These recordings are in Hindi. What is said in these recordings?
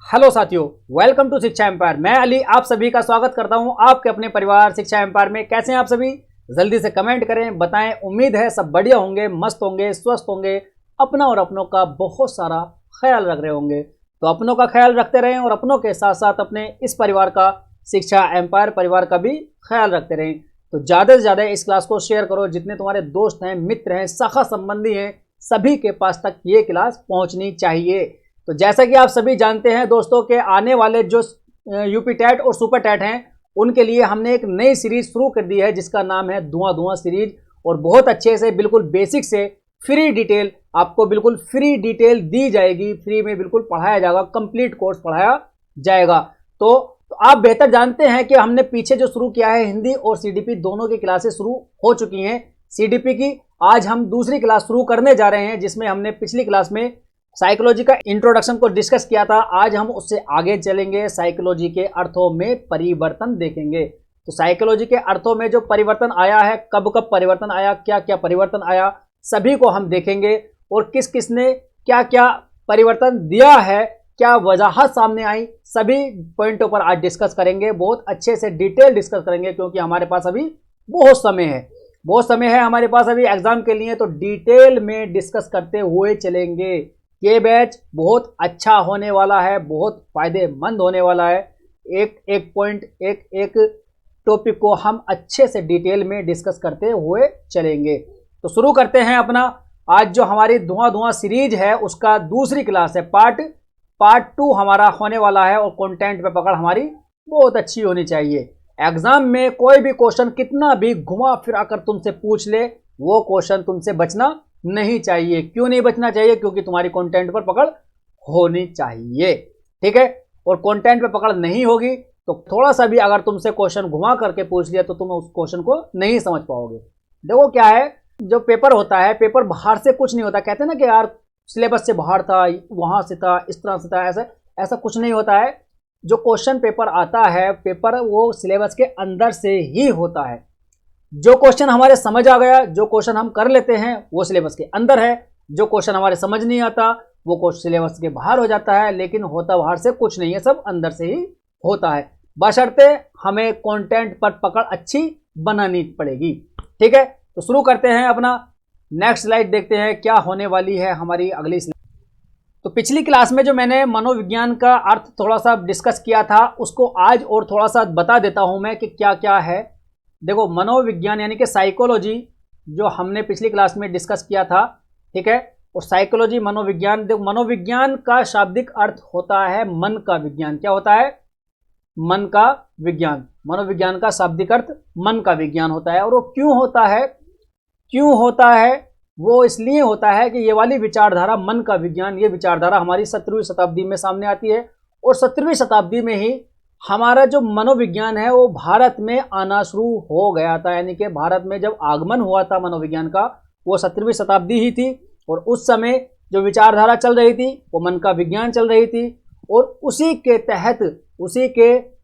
हेलो साथियों, वेलकम टू शिक्षा एम्पायर। मैं अली आप सभी का स्वागत करता हूं आपके अपने परिवार शिक्षा एम्पायर में। कैसे हैं आप सभी? जल्दी से कमेंट करें, बताएं। उम्मीद है सब बढ़िया होंगे, मस्त होंगे, स्वस्थ होंगे, अपना और अपनों का बहुत सारा ख्याल रख रहे होंगे। तो अपनों का ख्याल रखते रहें और अपनों के साथ साथ अपने इस परिवार का, शिक्षा एम्पायर परिवार का भी ख्याल रखते रहें। तो ज़्यादा से ज़्यादा इस क्लास को शेयर करो। जितने तुम्हारे दोस्त हैं, मित्र हैं, शाखा संबंधी हैं, सभी के पास तक ये क्लास पहुँचनी चाहिए। तो जैसा कि आप सभी जानते हैं दोस्तों के आने वाले जो यूपी टेट और सुपर टेट हैं, उनके लिए हमने एक नई सीरीज शुरू कर दी है जिसका नाम है धुआं धुआं सीरीज। और बहुत अच्छे से, बिल्कुल बेसिक से फ्री डिटेल, आपको बिल्कुल फ्री डिटेल दी जाएगी। फ्री में बिल्कुल पढ़ाया जाएगा, कंप्लीट कोर्स पढ़ाया जाएगा। तो आप बेहतर जानते हैं कि हमने पीछे जो शुरू किया है, हिंदी और सीडीपी दोनों की क्लासेस शुरू हो चुकी हैं। सीडीपी की आज हम दूसरी क्लास शुरू करने जा रहे हैं, जिसमें हमने पिछली क्लास में साइकोलॉजी का इंट्रोडक्शन को डिस्कस किया था। आज हम उससे आगे चलेंगे, साइकोलॉजी के अर्थों में परिवर्तन देखेंगे। तो साइकोलॉजी के अर्थों में जो परिवर्तन आया है, कब कब परिवर्तन आया, क्या क्या परिवर्तन आया, सभी को हम देखेंगे। और किस किस ने क्या क्या परिवर्तन दिया है, क्या वजह सामने आई, सभी पॉइंटों पर आज डिस्कस करेंगे। बहुत अच्छे से डिटेल डिस्कस करेंगे, क्योंकि हमारे पास अभी बहुत समय है, बहुत समय है हमारे पास अभी एग्जाम के लिए। तो डिटेल में डिस्कस करते हुए चलेंगे। ये बैच बहुत अच्छा होने वाला है, बहुत फायदेमंद होने वाला है। एक एक पॉइंट, एक एक टॉपिक को हम अच्छे से डिटेल में डिस्कस करते हुए चलेंगे। तो शुरू करते हैं अपना आज जो हमारी धुआं धुआं सीरीज है, उसका दूसरी क्लास है। पार्ट 2 हमारा होने वाला है। और कंटेंट पे पकड़ हमारी बहुत अच्छी होनी चाहिए। एग्जाम में कोई भी क्वेश्चन कितना भी घुमा फिरा कर तुमसे पूछ ले, वो क्वेश्चन तुमसे बचना नहीं चाहिए। क्यों नहीं बचना चाहिए? क्योंकि तुम्हारी कंटेंट पर पकड़ होनी चाहिए, ठीक है। और कंटेंट पर पकड़ नहीं होगी तो थोड़ा सा भी अगर तुमसे क्वेश्चन घुमा करके पूछ लिया तो तुम उस क्वेश्चन को नहीं समझ पाओगे। देखो क्या है, जो पेपर होता है, पेपर बाहर से कुछ नहीं होता। कहते हैं ना कि यार सिलेबस से बाहर था, वहां से था, इस तरह से था, ऐसा कुछ नहीं होता है। जो क्वेश्चन पेपर आता है, पेपर वो सिलेबस के अंदर से ही होता है। जो क्वेश्चन हमारे समझ आ गया, जो क्वेश्चन हम कर लेते हैं, वो सिलेबस के अंदर है। जो क्वेश्चन हमारे समझ नहीं आता, वो क्वेश्चन सिलेबस के बाहर हो जाता है। लेकिन होता बाहर से कुछ नहीं है, सब अंदर से ही होता है। बशर्ते हमें कंटेंट पर पकड़ अच्छी बनानी पड़ेगी, ठीक है। तो शुरू करते हैं अपना। नेक्स्ट स्लाइड देखते हैं क्या होने वाली है हमारी अगली स्लाइड। तो पिछली क्लास में जो मैंने मनोविज्ञान का अर्थ थोड़ा सा डिस्कस किया था, उसको आज और थोड़ा सा बता देता हूं मैं कि क्या क्या है। देखो, मनोविज्ञान यानी कि साइकोलॉजी जो हमने पिछली क्लास में डिस्कस किया था, ठीक है। और साइकोलॉजी, मनोविज्ञान, देखो मनोविज्ञान का शाब्दिक अर्थ होता है मन का विज्ञान। क्या होता है? मन का विज्ञान। मनोविज्ञान का शाब्दिक अर्थ मन का विज्ञान होता है। और वो क्यों होता है? क्यों होता है? वो इसलिए होता है कि ये वाली विचारधारा, मन का विज्ञान, ये विचारधारा हमारी 17वीं शताब्दी में सामने आती है। और 17वीं शताब्दी में ही हमारा जो मनोविज्ञान है वो भारत में आना शुरू हो गया था। यानी कि भारत में जब आगमन हुआ था मनोविज्ञान का, वो 17वीं शताब्दी ही थी। और उस समय जो विचारधारा चल रही थी वो मन का विज्ञान चल रही थी। और उसी के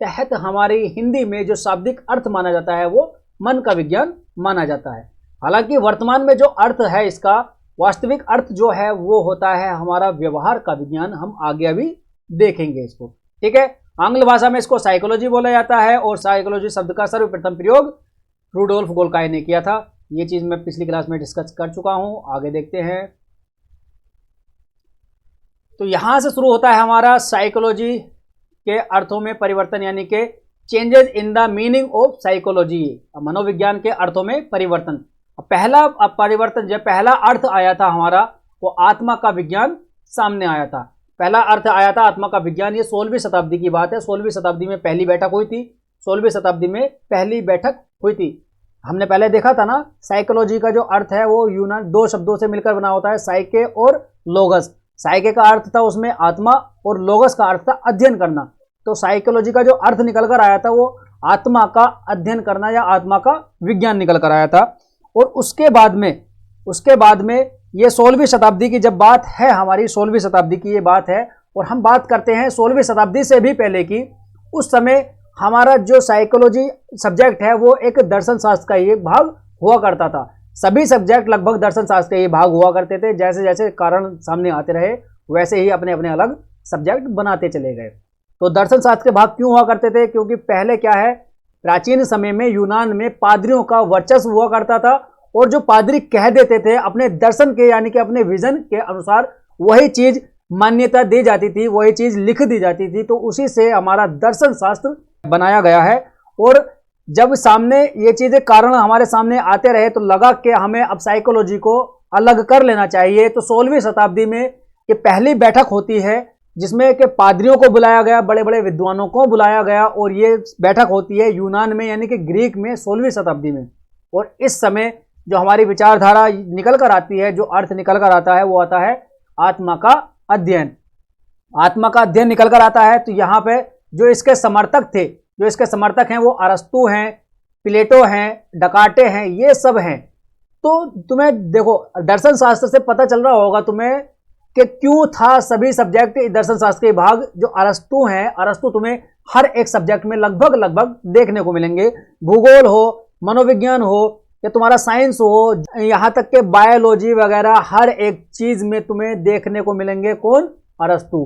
तहत हमारी हिंदी में जो शाब्दिक अर्थ माना जाता है वो मन का विज्ञान माना जाता है। हालांकि वर्तमान में जो अर्थ है, इसका वास्तविक अर्थ जो है वो होता है हमारा व्यवहार का विज्ञान। हम आगे अभी देखेंगे इसको, ठीक है। आंग्ल भाषा में इसको साइकोलॉजी बोला जाता है। और साइकोलॉजी शब्द का सर्वप्रथम प्रयोग रुडोल्फ गोल्काई ने किया था। ये चीज मैं पिछली क्लास में डिस्कस कर चुका हूं। आगे देखते हैं। तो यहां से शुरू होता है हमारा साइकोलॉजी के अर्थों में परिवर्तन, यानी कि changes in the meaning of psychology. मनोविज्ञान के अर्थों में परिवर्तन। पहला परिवर्तन, जब पहला अर्थ आया था हमारा, वो आत्मा का विज्ञान सामने आया था। पहला अर्थ आया था आत्मा का विज्ञान। ये 16वीं शताब्दी की बात है। 16वीं शताब्दी में पहली बैठक हुई थी। 16वीं शताब्दी में पहली बैठक हुई थी। हमने पहले देखा था ना, साइकोलॉजी का जो अर्थ है वो यूनान 2 शब्दों से मिलकर बना होता है, साइके और लोगस। साइके का अर्थ था उसमें आत्मा, और लोगस का अर्थ था अध्ययन करना। तो साइकोलॉजी का जो अर्थ निकल कर आया था वो आत्मा का अध्ययन करना या आत्मा का विज्ञान निकल कर आया था। और उसके बाद में ये 16वीं शताब्दी की जब बात है, हमारी 16वीं शताब्दी की ये बात है। और हम बात करते हैं 16वीं शताब्दी से भी पहले की। उस समय हमारा जो साइकोलॉजी सब्जेक्ट है वो एक दर्शन शास्त्र का ही भाग हुआ करता था। सभी सब्जेक्ट लगभग दर्शन शास्त्र के ही भाग हुआ करते थे। जैसे जैसे कारण सामने आते रहे वैसे ही अपने अपने अलग सब्जेक्ट बनाते चले गए। तो दर्शन शास्त्र के भाग क्यों हुआ करते थे? क्योंकि पहले क्या है, प्राचीन समय में यूनान में पादरियों का वर्चस्व हुआ करता था, और जो पादरी कह देते थे अपने दर्शन के यानी कि अपने विजन के अनुसार वही चीज मान्यता दी जाती थी, वही चीज लिख दी जाती थी। तो उसी से हमारा दर्शन शास्त्र बनाया गया है। और जब सामने ये चीजें कारण हमारे सामने आते रहे तो लगा कि हमें अब साइकोलॉजी को अलग कर लेना चाहिए। तो 16वीं शताब्दी में ये पहली बैठक होती है जिसमें कि पादरियों को बुलाया गया, बड़े बड़े विद्वानों को बुलाया गया, और ये बैठक होती है यूनान में यानी कि ग्रीक में 16वीं शताब्दी में। और इस समय जो हमारी विचारधारा निकल कर आती है, जो अर्थ निकल कर आता है, वो आता है आत्मा का अध्ययन। आत्मा का अध्ययन निकल कर आता है। तो यहाँ पे जो इसके समर्थक थे, जो इसके समर्थक हैं वो अरस्तु हैं, प्लेटो हैं, डकार्टे हैं, ये सब हैं। तो तुम्हें देखो दर्शन शास्त्र से पता चल रहा होगा तुम्हें कि क्यों था सभी सब्जेक्ट दर्शन शास्त्र के भाग जो अरस्तु हैं। अरस्तु तुम्हें हर एक सब्जेक्ट में लगभग लगभग देखने को मिलेंगे। भूगोल हो, मनोविज्ञान हो, या तुम्हारा साइंस हो, यहाँ तक के बायोलॉजी वगैरह हर एक चीज में तुम्हें देखने को मिलेंगे कौन? अरस्तु।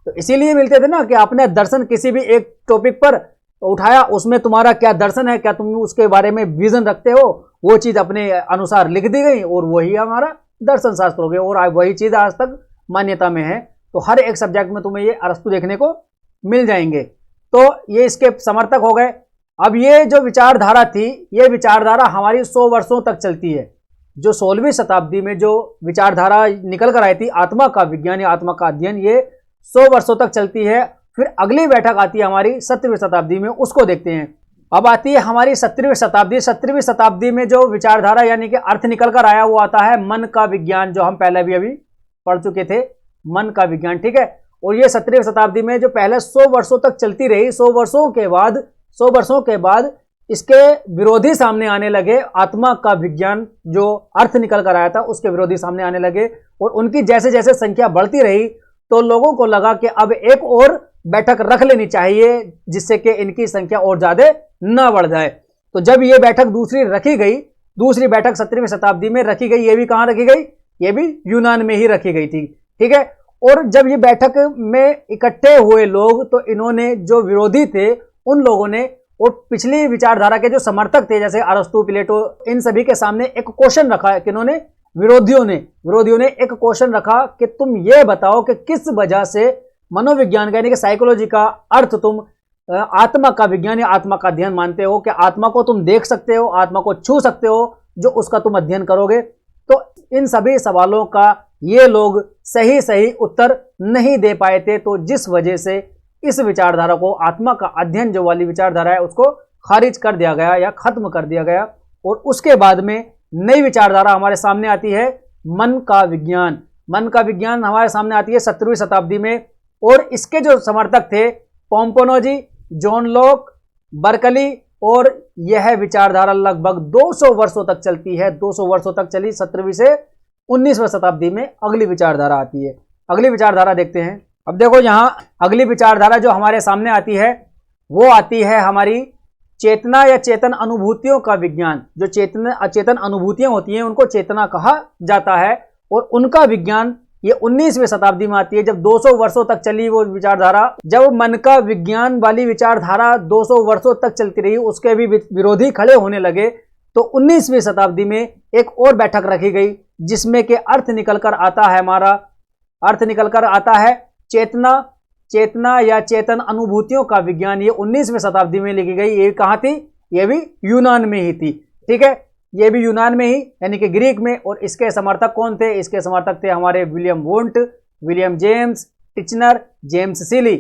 तो इसीलिए मिलते थे ना कि आपने दर्शन किसी भी एक टॉपिक पर उठाया, उसमें तुम्हारा क्या दर्शन है, क्या तुम उसके बारे में विजन रखते हो, वो चीज अपने अनुसार लिख दी गई और वही हमारा दर्शन शास्त्र हो गया, और वही चीज आज तक मान्यता में है। तो हर एक सब्जेक्ट में तुम्हें ये अरस्तु देखने को मिल जाएंगे। तो ये इसके समर्थक हो गए। अब ये जो विचारधारा थी, ये विचारधारा हमारी 100 वर्षों तक चलती है। जो 16वीं शताब्दी में जो विचारधारा निकल कर आई थी आत्मा का विज्ञान या आत्मा का अध्ययन, ये 100 वर्षों तक चलती है। फिर अगली बैठक आती है हमारी 17वीं शताब्दी में, उसको देखते हैं। अब आती है हमारी 17वीं शताब्दी। 17वीं शताब्दी में जो विचारधारा यानी कि अर्थ निकल कर आया वो आता है मन का विज्ञान, जो हम पहले भी अभी पढ़ चुके थे, मन का विज्ञान। ठीक है। और ये 17वीं शताब्दी में जो पहले 100 वर्षों तक चलती रही, 100 वर्षों के बाद इसके विरोधी सामने आने लगे। आत्मा का विज्ञान जो अर्थ निकल कर आया था उसके विरोधी सामने आने लगे, और उनकी जैसे जैसे संख्या बढ़ती रही तो लोगों को लगा कि अब एक और बैठक रख लेनी चाहिए जिससे कि इनकी संख्या और ज्यादा न बढ़ जाए। तो जब ये बैठक दूसरी रखी गई, दूसरी बैठक 17वीं शताब्दी में रखी गई, ये भी कहां रखी गई? ये भी यूनान में ही रखी गई थी। ठीक है। और जब ये बैठक में इकट्ठे हुए लोग, तो इन्होंने जो विरोधी थे उन लोगों ने, और पिछली विचारधारा के जो समर्थक थे जैसे अरस्तु, प्लेटो, इन सभी के सामने एक क्वेश्चन रखा है कि इन्होंने विरोधियों ने एक क्वेश्चन रखा कि तुम ये बताओ कि किस वजह से मनोविज्ञान का यानी कि साइकोलॉजी का अर्थ तुम आत्मा का विज्ञान या आत्मा का अध्ययन मानते हो, कि आत्मा को तुम देख सकते हो, आत्मा को छू सकते हो, जो उसका तुम अध्ययन करोगे। तो इन सभी सवालों का ये लोग सही उत्तर नहीं दे पाए थे। तो जिस वजह से इस विचारधारा को, आत्मा का अध्ययन जो वाली विचारधारा है, उसको खारिज कर दिया गया या खत्म कर दिया गया। और उसके बाद में नई विचारधारा हमारे सामने आती है मन का विज्ञान। मन का विज्ञान हमारे सामने आती है 17वीं शताब्दी में, और इसके जो समर्थक थे पोम्पोनोजी, जॉन लॉक, बर्कली, और यह विचारधारा लगभग 200 वर्षों तक चलती है। 200 वर्षों तक चली। 17वीं से 19वीं शताब्दी में अगली विचारधारा आती है। अगली विचारधारा देखते हैं। अब देखो यहां अगली विचारधारा जो हमारे सामने आती है वो आती है हमारी चेतना या चेतन अनुभूतियों का विज्ञान। जो अचेतन अनुभूतियां होती हैं उनको चेतना कहा जाता है, और उनका विज्ञान ये 19वीं शताब्दी में आती है। जब 200 वर्षों तक चली वो विचारधारा, जब मन का विज्ञान वाली विचारधारा 200 वर्षों तक चलती रही, उसके भी विरोधी खड़े होने लगे, तो 19वीं शताब्दी में एक और बैठक रखी गई जिसमें कि अर्थ निकल कर आता है चेतना या चेतन अनुभूतियों का विज्ञान। ये 19वीं शताब्दी में लिखी गई। ये कहां थी? ये भी यूनान में ही थी। ठीक है। ये भी यूनान में ही यानी कि ग्रीक में। और इसके समर्थक कौन थे? इसके समर्थक थे हमारे William Wundt, William James, Titchener, James Seely.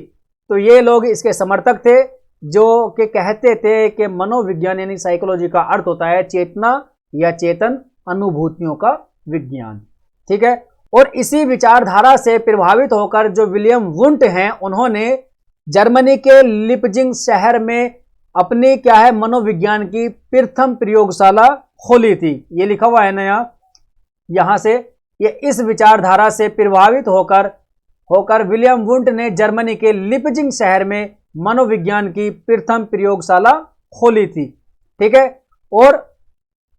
तो ये लोग इसके समर्थक थे जो कि कहते थे कि मनोविज्ञान यानी साइकोलॉजी का अर्थ होता है चेतना या चेतन अनुभूतियों का विज्ञान। ठीक है। और इसी विचारधारा से प्रभावित होकर जो विलियम वुंट हैं, उन्होंने जर्मनी के लिपजिंग शहर में अपनी क्या है मनोविज्ञान की प्रथम प्रयोगशाला खोली थी। ये लिखा हुआ है ना यहां से। ये इस विचारधारा से प्रभावित होकर विलियम वुंट ने जर्मनी के लिपजिंग शहर में मनोविज्ञान की प्रथम प्रयोगशाला खोली थी। ठीक है। और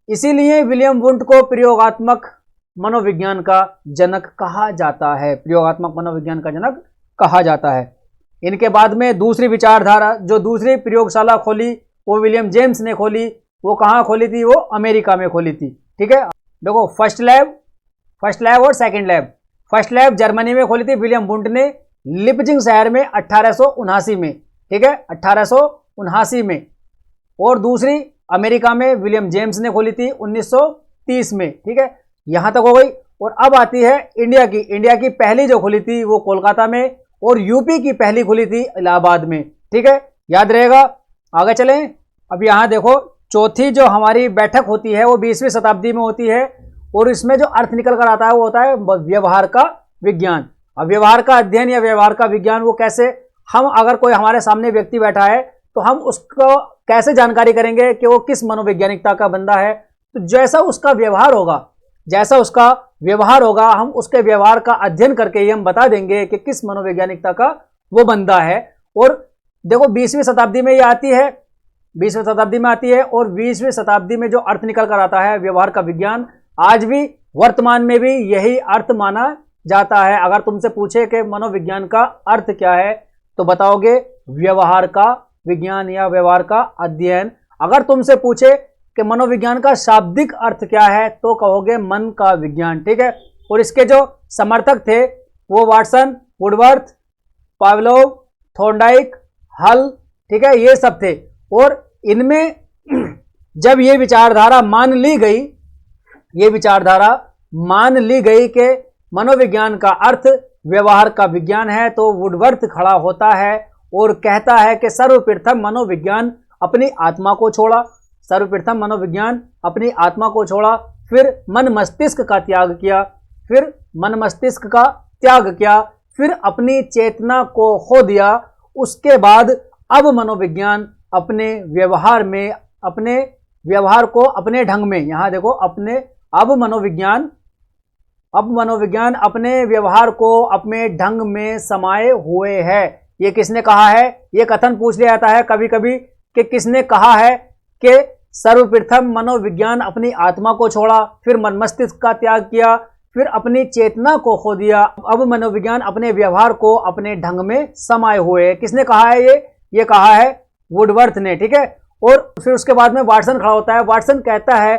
इसीलिए विलियम वुंट को प्रयोगात्मक मनोविज्ञान का जनक कहा जाता है। प्रयोगात्मक मनोविज्ञान का जनक कहा जाता है। इनके बाद में दूसरी विचारधारा, जो दूसरी प्रयोगशाला खोली वो विलियम जेम्स ने खोली, वो कहाँ खोली थी? वो अमेरिका में खोली थी। ठीक है, देखो फर्स्ट लैब और second lab. First lab Germany में खोली थी विलियम वुंट ने, लिपजिंग शहर में 1879 में। ठीक है, 1879 में। और दूसरी अमेरिका में विलियम जेम्स ने खोली थी 1930 में। ठीक है, यहां तक हो गई। और अब आती है इंडिया की पहली जो खुली थी वो कोलकाता में, और यूपी की पहली खुली थी इलाहाबाद में। ठीक है, याद रहेगा। आगे चलें। अब यहां देखो, चौथी जो हमारी बैठक होती है वो 20वीं शताब्दी में होती है, और इसमें जो अर्थ निकल कर आता है वो होता है व्यवहार का विज्ञान। अब व्यवहार का अध्ययन या व्यवहार का विज्ञान वो कैसे, हम अगर कोई हमारे सामने व्यक्ति बैठा है तो हम उसको कैसे जानकारी करेंगे कि वो किस मनोवैज्ञानिकता का बंदा है? तो जैसा उसका व्यवहार होगा हम उसके व्यवहार का अध्ययन करके ही हम बता देंगे कि किस मनोवैज्ञानिकता का वो बंदा है। और देखो 20वीं शताब्दी में ये आती है, 20वीं शताब्दी में आती है, और 20वीं शताब्दी में जो अर्थ निकल कर आता है व्यवहार का विज्ञान, आज भी वर्तमान में भी यही अर्थ माना जाता है। अगर तुमसे पूछे कि मनोविज्ञान का अर्थ क्या है तो बताओगे व्यवहार का विज्ञान या व्यवहार का अध्ययन। अगर तुमसे पूछे कि मनोविज्ञान का शाब्दिक अर्थ क्या है तो कहोगे मन का विज्ञान। ठीक है, और इसके जो समर्थक थे वो वाटसन, वुडवर्थ, पावलोव, थॉर्नडाइक, हल, ठीक है, ये सब थे। और इनमें जब ये विचारधारा मान ली गई कि मनोविज्ञान का अर्थ व्यवहार का विज्ञान है, तो वुडवर्थ खड़ा होता है और कहता है कि सर्वप्रथम मनोविज्ञान अपनी आत्मा को छोड़ा, फिर मन मस्तिष्क का त्याग किया, फिर अपनी चेतना को खो दिया। उसके बाद अब मनोविज्ञान अपने व्यवहार में, अपने व्यवहार को अपने ढंग में, यहां देखो अब मनोविज्ञान अपने व्यवहार को अपने ढंग में समाये हुए है। ये किसने कहा है? ये कथन पूछ लिया जाता है कभी कभी कि किसने कहा है कि सर्वप्रथम मनोविज्ञान अपनी आत्मा को छोड़ा, फिर मन मस्तिष्क का त्याग किया, फिर अपनी चेतना को खो दिया, अब मनोविज्ञान अपने व्यवहार को अपने ढंग में समाये हुए। किसने कहा है? ये कहा है वुडवर्थ ने। ठीक है, और फिर उसके बाद में वाटसन खड़ा होता है। वाटसन कहता है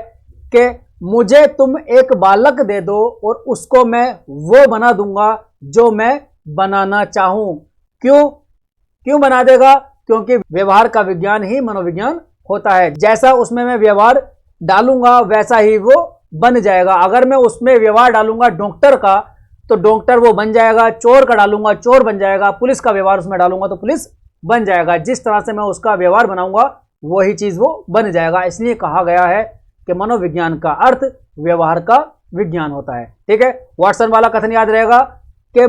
कि मुझे तुम एक बालक दे दो और उसको मैं वो बना दूंगा जो मैं बनाना चाहूं। क्यों बना देगा? क्योंकि व्यवहार का विज्ञान ही मनोविज्ञान होता है। जैसा उसमें मैं व्यवहार डालूंगा वैसा ही वो बन जाएगा। अगर मैं उसमें व्यवहार डालूंगा डॉक्टर का तो डॉक्टर वो बन जाएगा, चोर का डालूंगा चोर बन जाएगा, पुलिस का व्यवहार उसमें डालूंगा तो पुलिस बन जाएगा। जिस तरह से मैं उसका व्यवहार बनाऊंगा वही चीज वो बन जाएगा। इसलिए कहा गया है कि मनोविज्ञान का अर्थ व्यवहार का विज्ञान होता है। ठीक है, वाटसन वाला कथन याद रहेगा कि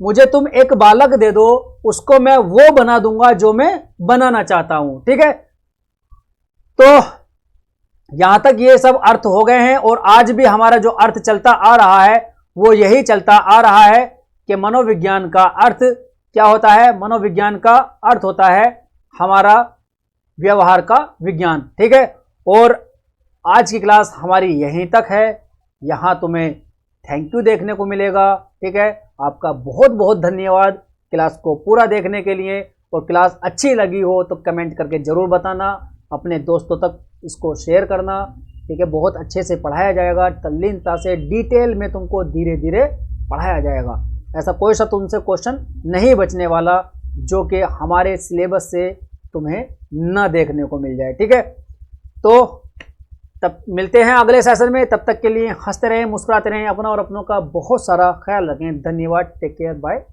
मुझे तुम एक बालक दे दो, उसको मैं वो बना दूंगा जो मैं बनाना चाहता हूं। ठीक है, तो यहां तक ये सब अर्थ हो गए हैं, और आज भी हमारा जो अर्थ चलता आ रहा है वो यही चलता आ रहा है कि मनोविज्ञान का अर्थ क्या होता है? मनोविज्ञान का अर्थ होता है हमारा व्यवहार का विज्ञान। ठीक है, और आज की क्लास हमारी यहीं तक है। यहां तुम्हें थैंक यू देखने को मिलेगा। ठीक है, आपका बहुत बहुत धन्यवाद क्लास को पूरा देखने के लिए। और क्लास अच्छी लगी हो तो कमेंट करके ज़रूर बताना, अपने दोस्तों तक इसको शेयर करना। ठीक है, बहुत अच्छे से पढ़ाया जाएगा, तल्लीनता से डिटेल में तुमको धीरे धीरे पढ़ाया जाएगा। ऐसा कोई सा तुमसे क्वेश्चन नहीं बचने वाला जो कि हमारे सिलेबस से तुम्हें न देखने को मिल जाए। ठीक है, तो तब मिलते हैं अगले सेशन में। तब तक के लिए हंसते रहें, मुस्कुराते रहें, अपना और अपनों का बहुत सारा ख्याल रखें। धन्यवाद, टेक केयर, बाय।